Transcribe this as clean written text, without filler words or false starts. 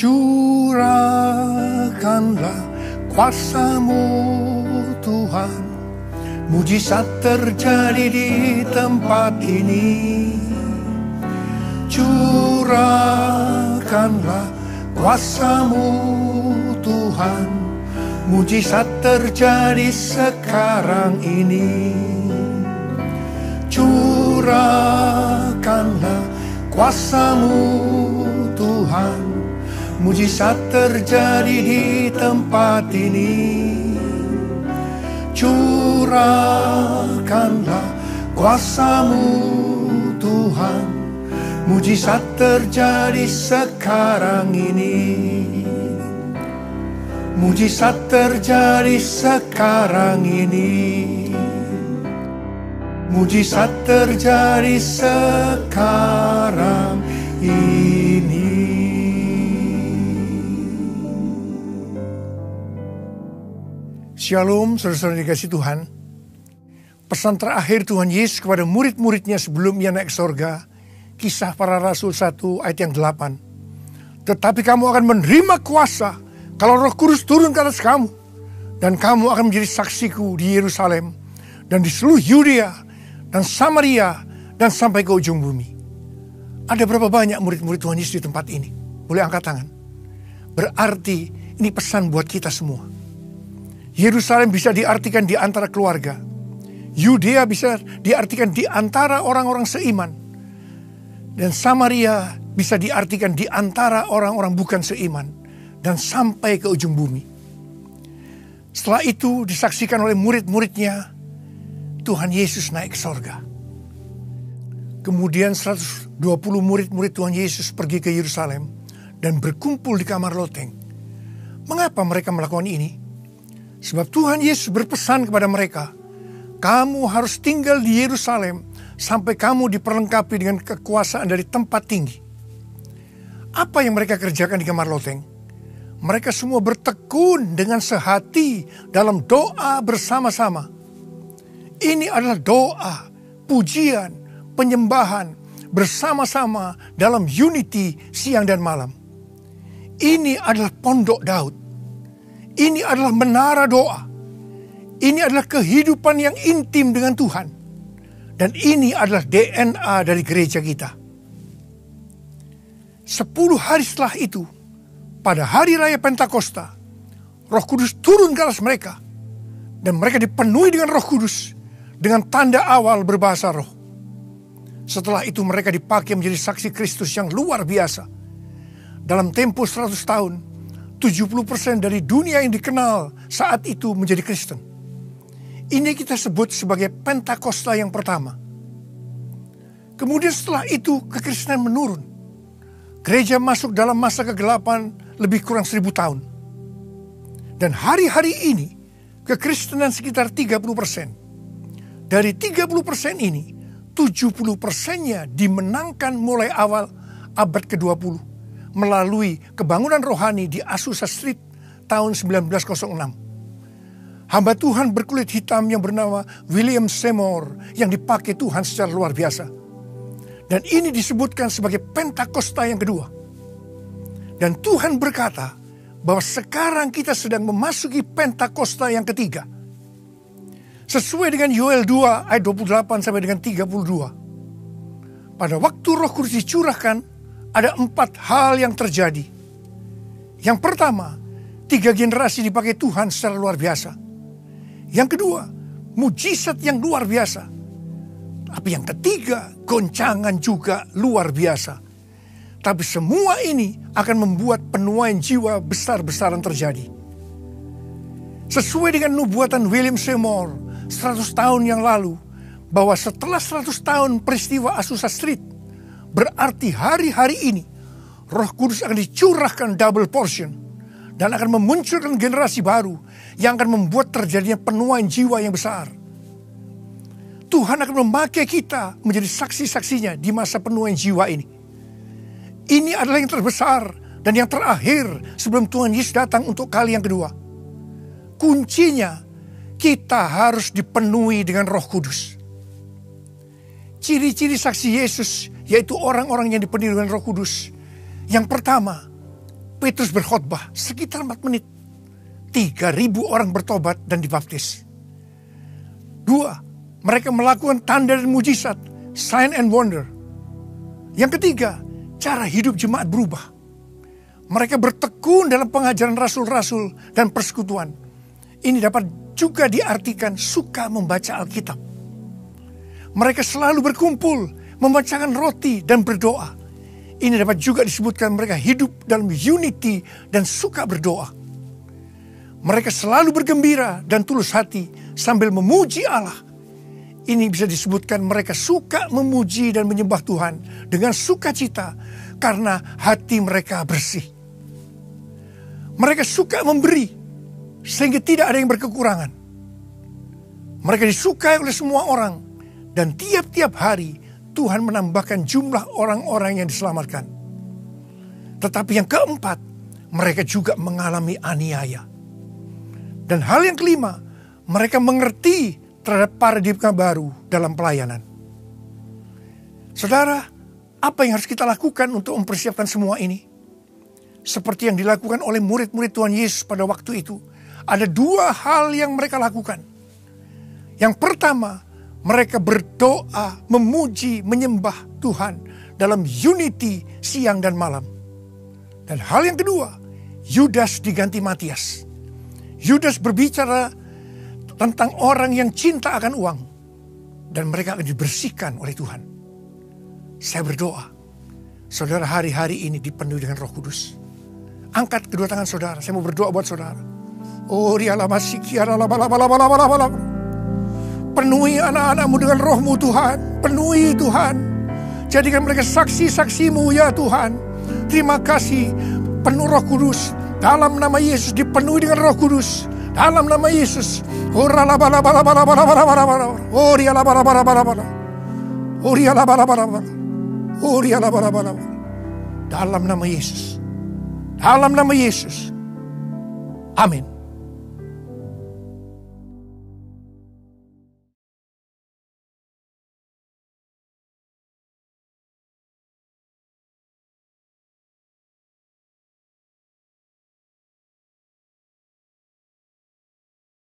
Curahkanlah kuasa-Mu Tuhan, mujizat terjadi di tempat ini. Curahkanlah kuasa-Mu Tuhan, mujizat terjadi sekarang ini. Curahkanlah kuasa-Mu Tuhan, mujizat terjadi di tempat ini. Curahkanlah kuasa-Mu Tuhan, mujizat terjadi sekarang ini. Mujizat terjadi sekarang ini. Mujizat terjadi sekarang ini. Shalom, saudara-saudara dikasih Tuhan. Pesan terakhir Tuhan Yesus kepada murid-muridnya sebelum Ia naik sorga, Kisah Para Rasul 1 ayat yang 8. Tetapi kamu akan menerima kuasa kalau Roh Kudus turun ke atas kamu, dan kamu akan menjadi saksiku di Yerusalem dan di seluruh Yudea dan Samaria dan sampai ke ujung bumi. Ada berapa banyak murid-murid Tuhan Yesus di tempat ini? Boleh angkat tangan. Berarti ini pesan buat kita semua. Yerusalem bisa diartikan di antara keluarga. Yudea bisa diartikan di antara orang-orang seiman. Dan Samaria bisa diartikan di antara orang-orang bukan seiman. Dan sampai ke ujung bumi. Setelah itu disaksikan oleh murid-muridnya, Tuhan Yesus naik ke sorga. Kemudian 120 murid-murid Tuhan Yesus pergi ke Yerusalem dan berkumpul di kamar loteng. Mengapa mereka melakukan ini? Sebab Tuhan Yesus berpesan kepada mereka, kamu harus tinggal di Yerusalem sampai kamu diperlengkapi dengan kekuasaan dari tempat tinggi. Apa yang mereka kerjakan di kamar loteng? Mereka semua bertekun dengan sehati dalam doa bersama-sama. Ini adalah doa, pujian, penyembahan bersama-sama dalam unity siang dan malam. Ini adalah pondok Daud. Ini adalah menara doa. Ini adalah kehidupan yang intim dengan Tuhan. Dan ini adalah DNA dari gereja kita. 10 hari setelah itu, pada hari raya Pentakosta, Roh Kudus turun ke atas mereka. Dan mereka dipenuhi dengan Roh Kudus, dengan tanda awal berbahasa roh. Setelah itu mereka dipakai menjadi saksi Kristus yang luar biasa. Dalam tempo 100 tahun, 70% dari dunia yang dikenal saat itu menjadi Kristen. Ini kita sebut sebagai Pentakosta yang pertama. Kemudian setelah itu kekristenan menurun. Gereja masuk dalam masa kegelapan lebih kurang 1000 tahun. Dan hari-hari ini kekristenan sekitar 30%. Dari 30% ini, 70%-nya dimenangkan mulai awal abad ke-20. Melalui kebangunan rohani di Azusa Street tahun 1906. Hamba Tuhan berkulit hitam yang bernama William Seymour yang dipakai Tuhan secara luar biasa. Dan ini disebutkan sebagai Pentakosta yang kedua. Dan Tuhan berkata bahwa sekarang kita sedang memasuki Pentakosta yang ketiga. Sesuai dengan Yoel 2 ayat 28 sampai dengan 32. Pada waktu Roh Kudus dicurahkan, ada 4 hal yang terjadi. Yang pertama, 3 generasi dipakai Tuhan secara luar biasa. Yang kedua, mujizat yang luar biasa. Tapi yang ketiga, goncangan juga luar biasa. Tapi semua ini akan membuat penuaian jiwa besar-besaran terjadi. Sesuai dengan nubuatan William Seymour 100 tahun yang lalu, bahwa setelah 100 tahun peristiwa Azusa Street, berarti hari-hari ini Roh Kudus akan dicurahkan double portion dan akan memunculkan generasi baru yang akan membuat terjadinya penuaian jiwa yang besar. Tuhan akan memakai kita menjadi saksi-saksinya di masa penuaian jiwa ini. Ini adalah yang terbesar dan yang terakhir sebelum Tuhan Yesus datang untuk kali yang kedua. Kuncinya, kita harus dipenuhi dengan Roh Kudus. Ciri-ciri saksi Yesus yaitu orang-orang yang dipenuhi dengan Roh Kudus. Yang pertama, Petrus berkhotbah sekitar 4 menit. 3.000 orang bertobat dan dibaptis. 2. Mereka melakukan tanda dan mujizat, sign and wonder. Yang ketiga, cara hidup jemaat berubah. Mereka bertekun dalam pengajaran rasul-rasul dan persekutuan. Ini dapat juga diartikan suka membaca Alkitab. Mereka selalu berkumpul, memecahkan roti dan berdoa. Ini dapat juga disebutkan mereka hidup dalam unity dan suka berdoa. Mereka selalu bergembira dan tulus hati sambil memuji Allah. Ini bisa disebutkan mereka suka memuji dan menyembah Tuhan dengan sukacita karena hati mereka bersih. Mereka suka memberi sehingga tidak ada yang berkekurangan. Mereka disukai oleh semua orang dan tiap-tiap hari Tuhan menambahkan jumlah orang-orang yang diselamatkan. Tetapi yang keempat, mereka juga mengalami aniaya. Dan hal yang kelima, mereka mengerti terhadap paradigma baru dalam pelayanan. Saudara, apa yang harus kita lakukan untuk mempersiapkan semua ini? Seperti yang dilakukan oleh murid-murid Tuhan Yesus pada waktu itu. Ada 2 hal yang mereka lakukan. Yang pertama, mereka berdoa, memuji, menyembah Tuhan dalam unity siang dan malam. Dan hal yang kedua, Yudas diganti Matias. Yudas berbicara tentang orang yang cinta akan uang. Dan mereka akan dibersihkan oleh Tuhan. Saya berdoa, saudara hari-hari ini dipenuhi dengan Roh Kudus. Angkat kedua tangan saudara, saya mau berdoa buat saudara. Oh, penuhi anak-anakmu dengan roh-Mu Tuhan. Penuhi Tuhan. Jadikan mereka saksi-saksi-Mu ya Tuhan. Terima kasih. Penuh Roh Kudus. Dalam nama Yesus dipenuhi dengan Roh Kudus. Dalam nama Yesus. Dalam nama Yesus. Dalam nama Yesus. Amin.